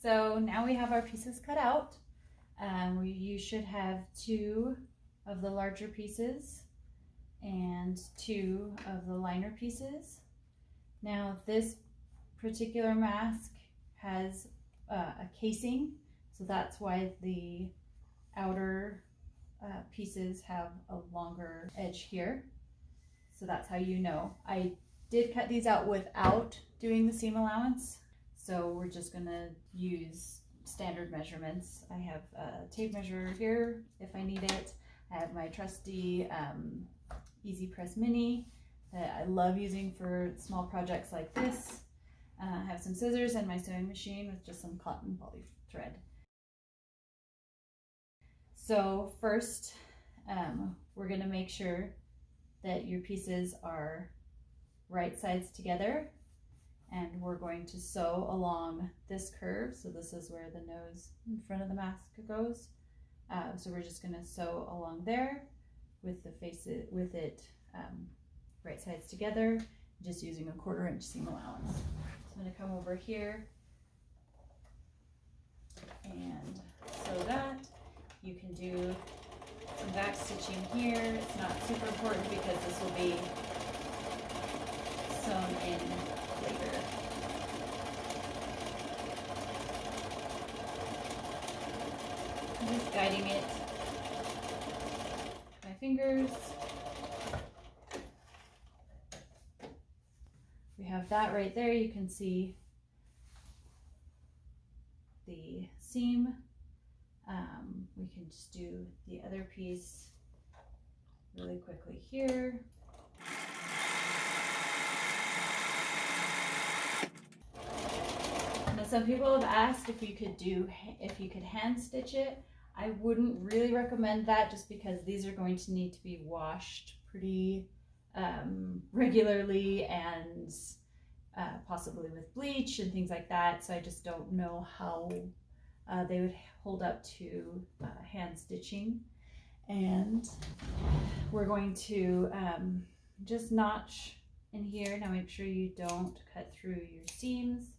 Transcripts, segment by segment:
So now we have our pieces cut out. You should have 2 of the larger pieces and 2 of the liner pieces. Now this particular mask has a casing, so that's why the outer pieces have a longer edge here. So that's how you know. I did cut these out without doing the seam allowance, so we're just gonna use standard measurements. I have a tape measure here if I need it. I have my trusty Easy Press Mini that I love using for small projects like this. I have some scissors and my sewing machine with just some cotton poly thread. So first, we're gonna make sure that your pieces are right sides together, and we're going to sew along this curve. So this is where the nose in front of the mask goes. So we're just gonna sew along there with the faces, with it right sides together, just using a 1/4 inch seam allowance. So I'm gonna come over here and sew that. You can do some back stitching here. It's not super important because this will be sewn in later. I'm just guiding it with my fingers. We have that right there. You can see the seam. We can just do the other piece really quickly here. Now some people have asked if you could hand stitch it. I wouldn't really recommend that just because these are going to need to be washed pretty regularly and possibly with bleach and things like that. So I just don't know how they would hold up to hand stitching. And we're going to just notch in here. Now make sure you don't cut through your seams.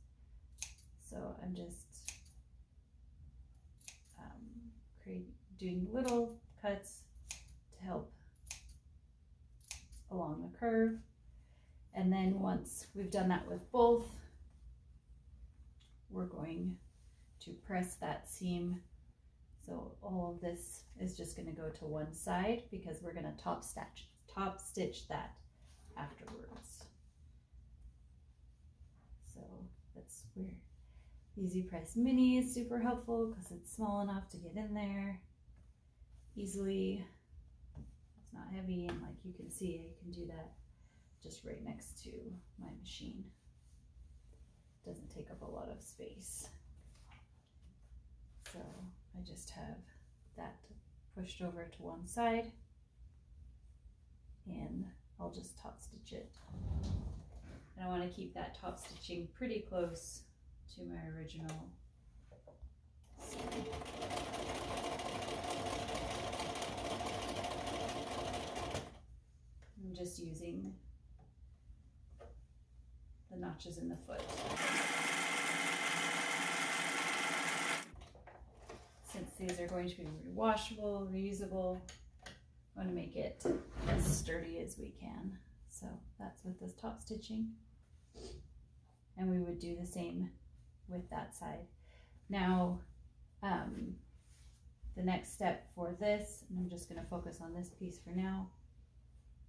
So I'm just doing little cuts to help along the curve. And then once we've done that with both, we're going to press that seam. So all of this is just going to go to one side because we're going to top stitch that afterwards. So that's where Easy Press Mini is super helpful because it's small enough to get in there easily. It's not heavy, and like you can see, I can do that just right next to my machine. It doesn't take up a lot of space. So I just have that pushed over to one side, and I'll just top stitch it. And I want to keep that top stitching pretty close to my original seam. I'm just using the notches in the foot. Since these are going to be washable, reusable, I want to make it as sturdy as we can. So that's with this top stitching. And we would do the same with that side. Now, the next step for this, and I'm just going to focus on this piece for now,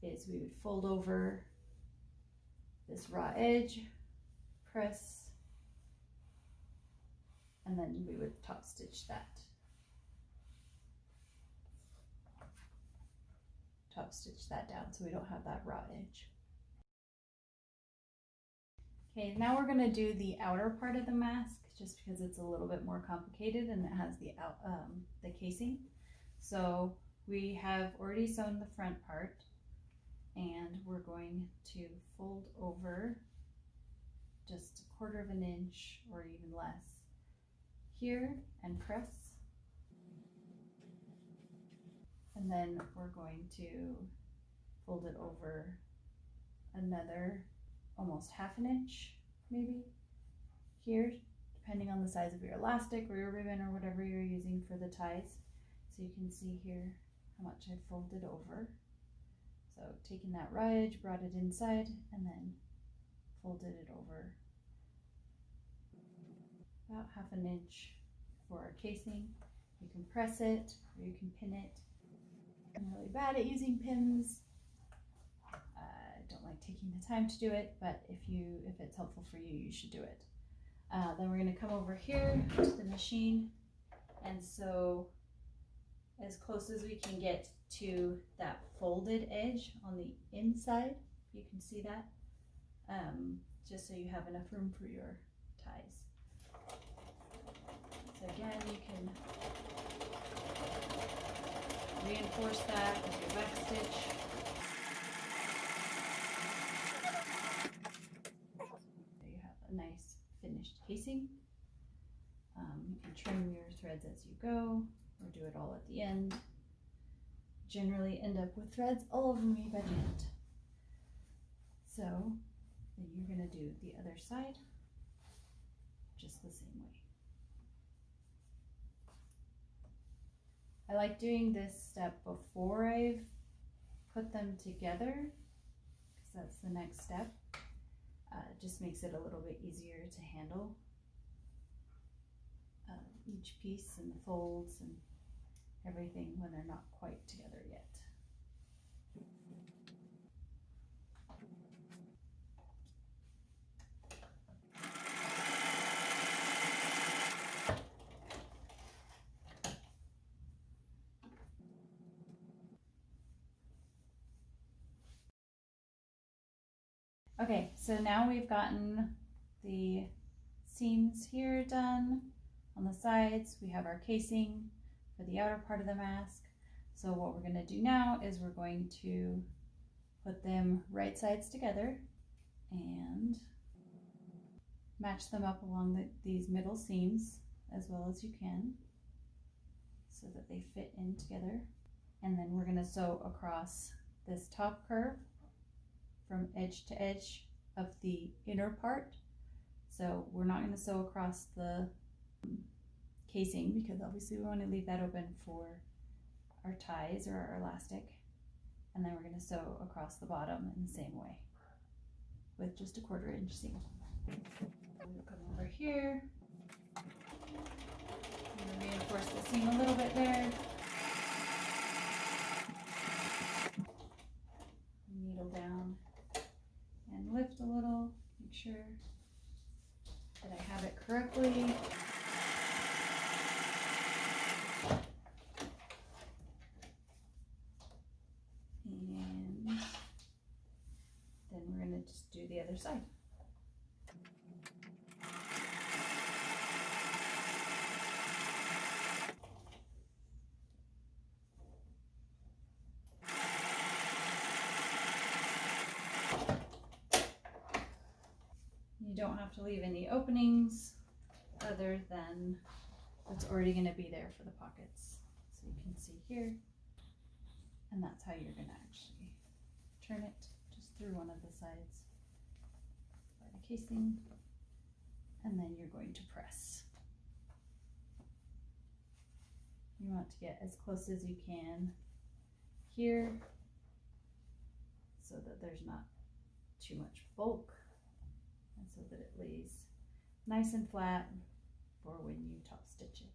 is we would fold over this raw edge, press, and then we would top stitch that. Top stitch that down so we don't have that raw edge. Okay, now we're going to do the outer part of the mask just because it's a little bit more complicated and it has the casing. So we have already sewn the front part, and we're going to fold over just 1/4 inch or even less here and press. And then we're going to fold it over another almost 1/2 inch maybe here, depending on the size of your elastic or your ribbon or whatever you're using for the ties. So you can see here how much I've folded over. So taking that raw edge, brought it inside, and then folded it over about 1/2 inch for our casing. You can press it or you can pin it. I'm really bad at using pins. I don't like taking the time to do it, but if it's helpful for you, you should do it. Then we're going to come over here to the machine and sew as close as we can get to that folded edge on the inside. You can see that, just so you have enough room for your ties. So again, you can reinforce that with your back stitch. There you have a nice finished casing. You can trim your threads as you go, or do it all at the end. Generally end up with threads all over me by the end. So then you're going to do the other side just the same way. I like doing this step before I've put them together, because that's the next step. It just makes it a little bit easier to handle each piece and the folds and everything when they're not quite together yet. Okay, so now we've gotten the seams here done on the sides. We have our casing for the outer part of the mask. So what we're going to do now is we're going to put them right sides together and match them up along these middle seams as well as you can so that they fit in together. And then we're going to sew across this top curve from edge to edge of the inner part. So we're not going to sew across the casing because obviously we want to leave that open for our ties or our elastic. And then we're going to sew across the bottom in the same way with just a 1/4 inch seam. We'll come over here. I'm going to reinforce the seam a little bit there. Needle down and lift a little, make sure that I have it correctly. And then we're going to just do the other side. You don't have to leave any openings other than what's already going to be there for the pockets. So you can see here, and that's how you're going to actually turn it, just through one of the sides by the casing, and then you're going to press. You want to get as close as you can here so that there's not too much bulk, and so that it lays nice and flat for when you top stitch it.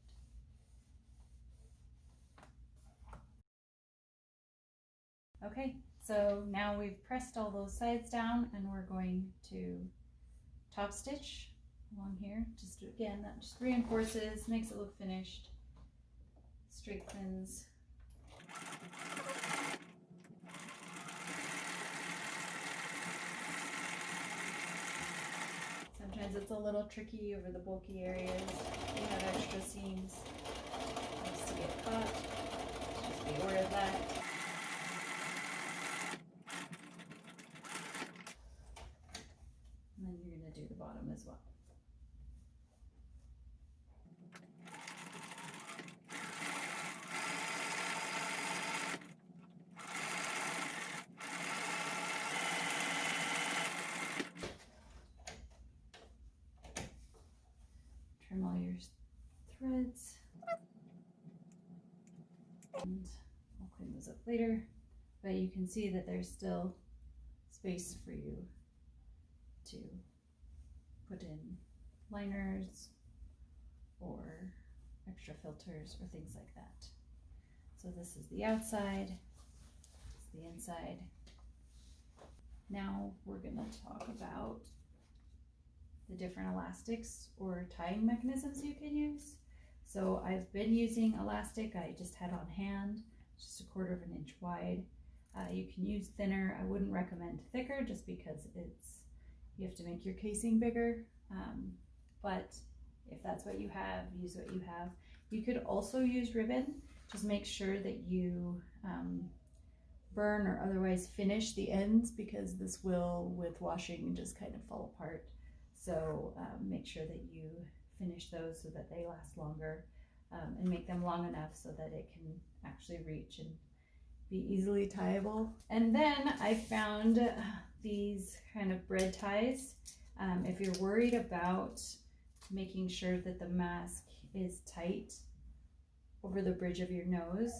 Okay, so now we've pressed all those sides down and we're going to top stitch along here. Just again, that just reinforces, makes it look finished, strengthens. Sometimes it's a little tricky over the bulky areas. You have extra seams. It likes to get caught. Just be aware of that. And then you're going to do the bottom as well. threads. And I'll clean those up later, but you can see that there's still space for you to put in liners or extra filters or things like that. So this is the outside, this is the inside. Now we're going to talk about the different elastics or tying mechanisms you can use. So I've been using elastic I just had on hand, just 1/4 inch wide. You can use thinner. I wouldn't recommend thicker just because you have to make your casing bigger. But if that's what you have, use what you have. You could also use ribbon. Just make sure that you burn or otherwise finish the ends, because this will, with washing, just kind of fall apart. So make sure that you finish those so that they last longer, and make them long enough so that it can actually reach and be easily tieable. And then I found these kind of bread ties. If you're worried about making sure that the mask is tight over the bridge of your nose,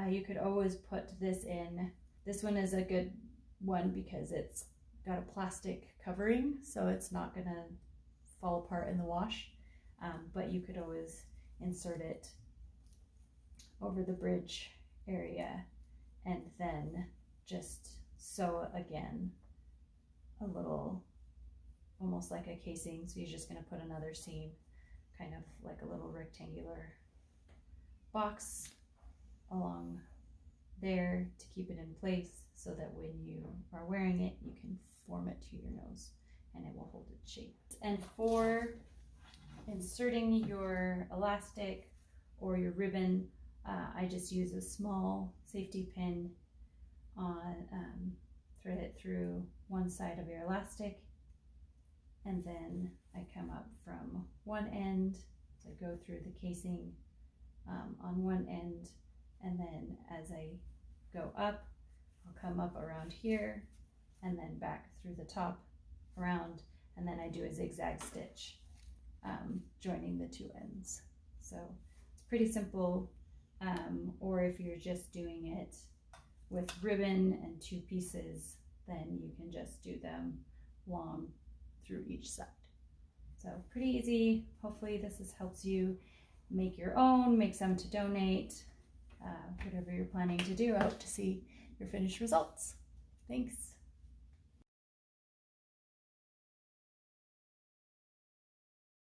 you could always put this in. This one is a good one because it's got a plastic covering, so it's not gonna fall apart in the wash. But you could always insert it over the bridge area and then just sew again a little, almost like a casing. So you're just going to put another seam, kind of like a little rectangular box along there to keep it in place, so that when you are wearing it, you can form it to your nose and it will hold its shape. And for inserting your elastic or your ribbon, I just use a small safety pin on, thread it through one side of your elastic, and then I come up from one end, so I go through the casing on one end, and then as I go up, I'll come up around here and then back through the top around, and then I do a zigzag stitch joining the two ends. So it's pretty simple, or if you're just doing it with ribbon and 2 pieces, then you can just do them long through each side. So pretty easy. Hopefully this helps you make your own, make some to donate, whatever you're planning to do. I hope to see your finished results. Thanks.